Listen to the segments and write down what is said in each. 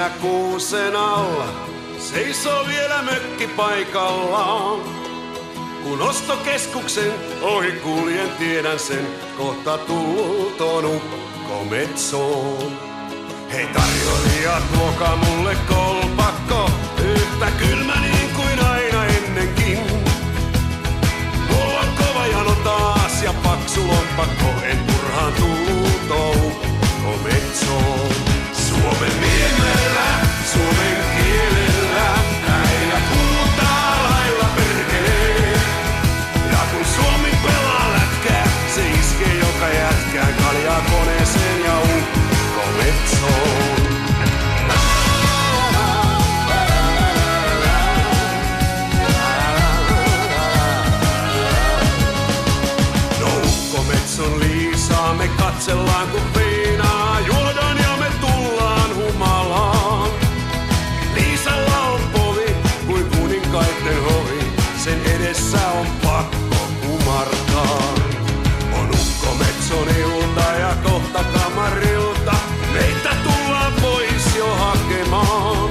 heinäkuusen alla seisoo vielä mökki paikallaan. Kun ostokeskuksen ohi kuljen, tiedän sen, kohta tullut on ukko Metsoon. Hei tarjoilijat, tuokaa mulle kolpakko, yhtä kylmä niin kuin aina ennenkin. Mulla on kova jano taas ja paksu lompakko, en turhaan tullut on ukko Metsoon. Suomen niemellä, suomen kielellä, äijä huutaa lailla perkelee. Ja kun Suomi pelaa lätkää, se iskee joka jätkään kaljaa koneeseen ja ukko Metsoon. No ukko Metson Liisaa me katsellaan kun viinaa juodaan ja me tullaan humalaan. Liisalla on povi kuin kuninkaitten hovi, sen edessä on pakko kumartaa. On ukko Metson ilta ja kohta kamarilta meitä tullaan pois jo hakemaan.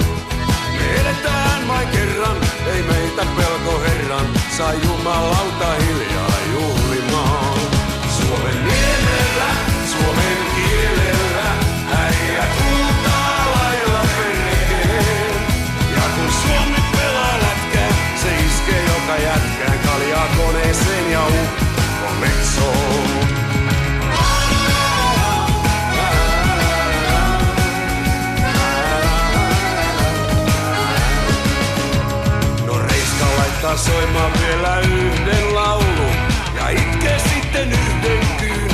Me eletään vain kerran, ei meitä pelko herran, saa jumalauta hiljaa juhlimaan. Suomen niemellä, suomen kielellä, äijät huutaa lailla perkeen. Ja kun Suomi pelaa lätkää, se iskee joka jätkään kaljaa koneeseen ja ukko Metsoon. No Reiska laittaa soimaan vielä yhden laulun ja itkee sitten yhden kyyn.